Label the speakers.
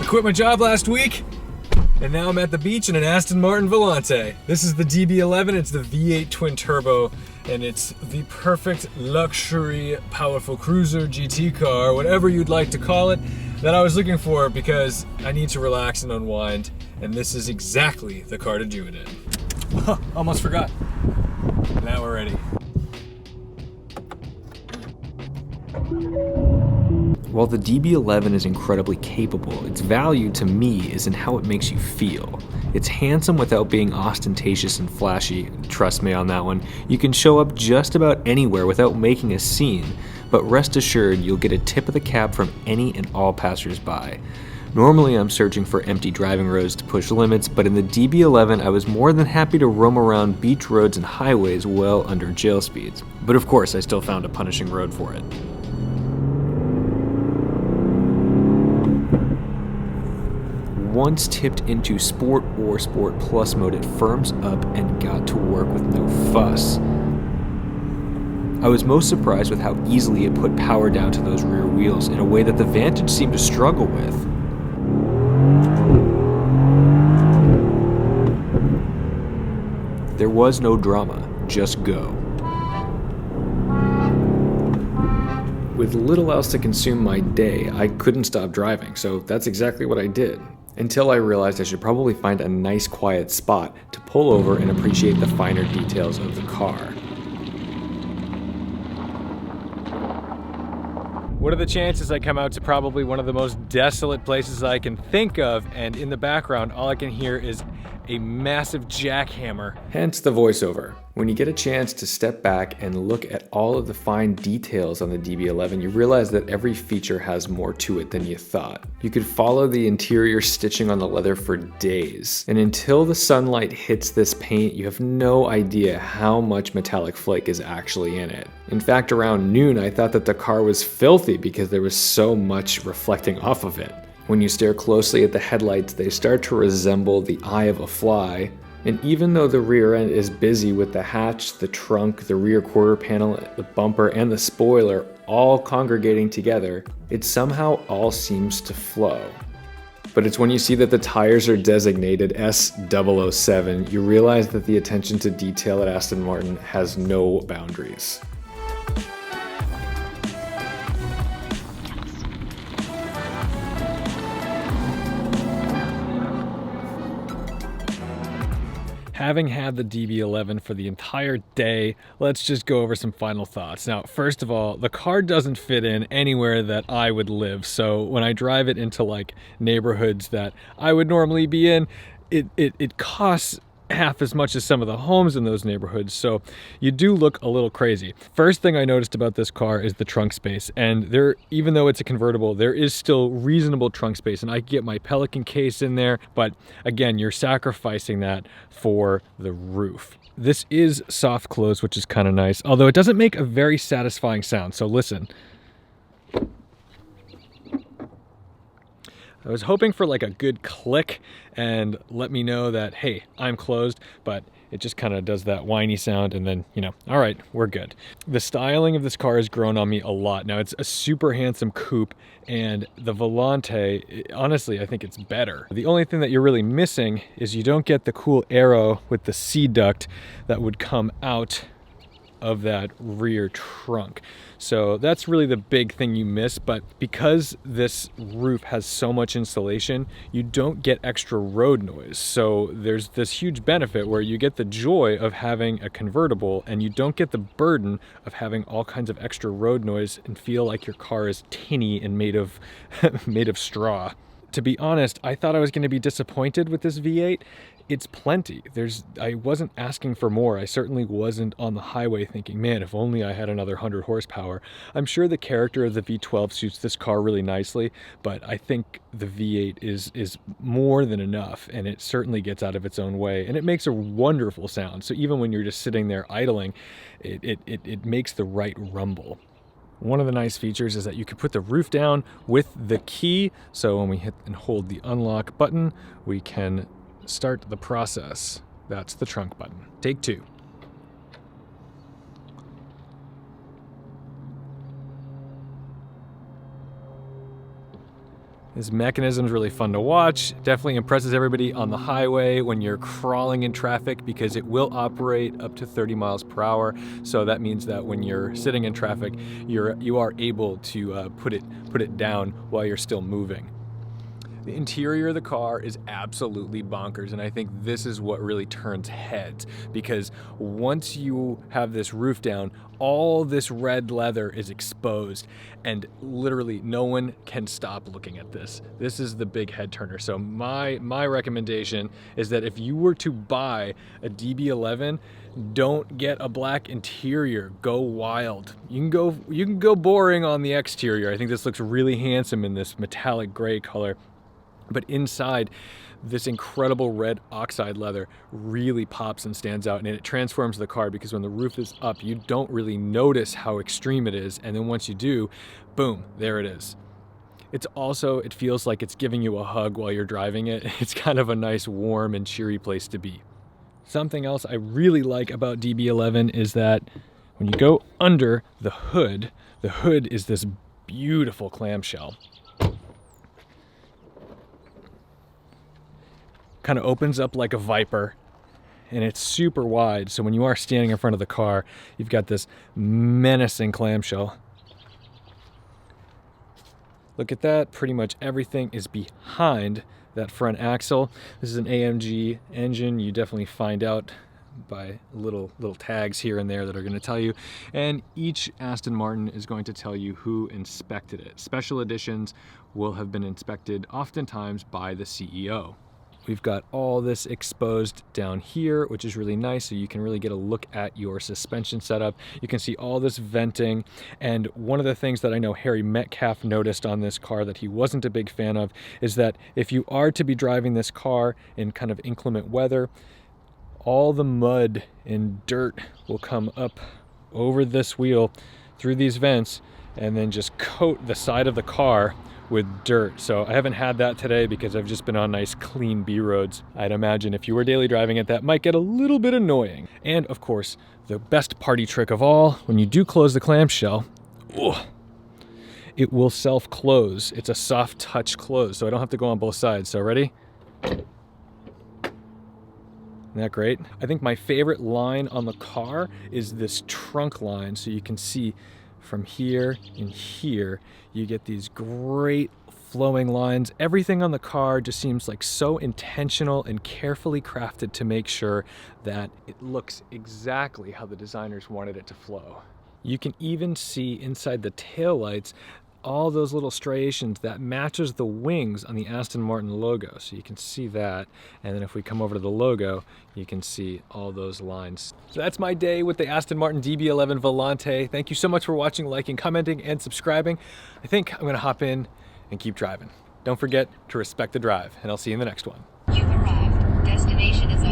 Speaker 1: quit my job last week, and now I'm at the beach in an Aston Martin Volante. This is the DB11, it's the V8 twin turbo, and it's the perfect luxury, powerful cruiser, GT car, whatever you'd like to call it, that I was looking for because I need to relax and unwind, and this is exactly the car to do it in. Almost forgot. Now we're ready.
Speaker 2: While the DB11 is incredibly capable, its value to me is in how it makes you feel. It's handsome without being ostentatious and flashy, trust me on that one. You can show up just about anywhere without making a scene, but rest assured you'll get a tip of the cap from any and all passersby. Normally I'm searching for empty driving roads to push limits, but in the DB11 I was more than happy to roam around beach roads and highways well under jail speeds. But of course I still found a punishing road for it. Once tipped into Sport or Sport Plus mode, it firms up and got to work with no fuss. I was most surprised with how easily it put power down to those rear wheels in a way that the Vantage seemed to struggle with. There was no drama, just go. With little else to consume my day, I couldn't stop driving, so that's exactly what I did. Until I realized I should probably find a nice quiet spot to pull over and appreciate the finer details of the car.
Speaker 1: What are the chances I come out to probably one of the most desolate places I can think of, and in the background all I can hear is a massive jackhammer.
Speaker 2: Hence the voiceover. When you get a chance to step back and look at all of the fine details on the DB11, you realize that every feature has more to it than you thought. You could follow the interior stitching on the leather for days, and until the sunlight hits this paint, you have no idea how much metallic flake is actually in it. In fact, around noon, I thought that the car was filthy because there was so much reflecting off of it. When you stare closely at the headlights, they start to resemble the eye of a fly. And even though the rear end is busy with the hatch, the trunk, the rear quarter panel, the bumper, and the spoiler all congregating together, it somehow all seems to flow. But it's when you see that the tires are designated S007, you realize that the attention to detail at Aston Martin has no boundaries.
Speaker 1: Having had the DB11 for the entire day, let's just go over some final thoughts. Now, first of all, the car doesn't fit in anywhere that I would live. So when I drive it into like neighborhoods that I would normally be in, it costs half as much as some of the homes in those neighborhoods, so you do look a little crazy. First thing I noticed about this car is the trunk space, and there, even though it's a convertible, there is still reasonable trunk space, and I get my Pelican case in there, but again, you're sacrificing that for the roof. This is soft close, which is kind of nice, although it doesn't make a very satisfying sound, so listen. I was hoping for like a good click and let me know that, hey, I'm closed, but it just kind of does that whiny sound and then, you know, all right, we're good. The styling of this car has grown on me a lot. Now, it's a super handsome coupe, and the Volante, honestly, I think it's better. The only thing that you're really missing is you don't get the cool arrow with the C duct that would come out of that rear trunk. So that's really the big thing you miss, but because this roof has so much insulation, you don't get extra road noise. So there's this huge benefit where you get the joy of having a convertible and you don't get the burden of having all kinds of extra road noise and feel like your car is tinny and made of made of straw. To be honest, I thought I was going to be disappointed with this V8. It's plenty. I wasn't asking for more. I certainly wasn't on the highway thinking, man, if only I had another 100 horsepower. I'm sure the character of the V12 suits this car really nicely, but I think the V8 is more than enough, and it certainly gets out of its own way, and it makes a wonderful sound. So even when you're just sitting there idling, it makes the right rumble. One of the nice features is that you can put the roof down with the key. So when we hit and hold the unlock button, we can start the process. That's the trunk button. Take two. This mechanism is really fun to watch. Definitely impresses everybody on the highway when you're crawling in traffic, because it will operate up to 30 miles per hour. So that means that when you're sitting in traffic, you are able to put it down while you're still moving. The interior of the car is absolutely bonkers, and I think this is what really turns heads, because once you have this roof down, all this red leather is exposed, and literally no one can stop looking at this. This is the big head turner. So my recommendation is that if you were to buy a DB11, don't get a black interior. Go wild. You can go boring on the exterior. I think this looks really handsome in this metallic gray color. But inside, this incredible red oxide leather really pops and stands out, and it transforms the car, because when the roof is up, you don't really notice how extreme it is. And then once you do, boom, there it is. It feels like it's giving you a hug while you're driving it. It's kind of a nice, warm and cheery place to be. Something else I really like about DB11 is that when you go under the hood is this beautiful clamshell. Kind of opens up like a Viper, and it's super wide, so when you are standing in front of the car, you've got this menacing clamshell. Look at that. Pretty much everything is behind that front axle. This is an AMG engine. You definitely find out by little tags here and there that are going to tell you, and each Aston Martin is going to tell you who inspected it. Special editions will have been inspected oftentimes by the CEO. We've got all this exposed down here, which is really nice, so you can really get a look at your suspension setup. You can see all this venting, and one of the things that I know Harry Metcalf noticed on this car that he wasn't a big fan of is that if you are to be driving this car in kind of inclement weather, all the mud and dirt will come up over this wheel through these vents and then just coat the side of the car with dirt. So I haven't had that today because I've just been on nice clean B roads. I'd imagine if you were daily driving it, that might get a little bit annoying. And of course, the best party trick of all, when you do close the clamshell, it will self-close. It's a soft touch close, so I don't have to go on both sides. So ready? Isn't that great? I think my favorite line on the car is this trunk line. So you can see from here and here, you get these great flowing lines. Everything on the car just seems like so intentional and carefully crafted to make sure that it looks exactly how the designers wanted it to flow. You can even see inside the taillights all those little striations that matches the wings on the Aston Martin logo. So you can see that. And then if we come over to the logo, you can see all those lines. So that's my day with the Aston Martin DB11 Volante. Thank you so much for watching, liking, commenting, and subscribing. I think I'm gonna hop in and keep driving. Don't forget to respect the drive, and I'll see you in the next one.
Speaker 3: You've arrived. Destination is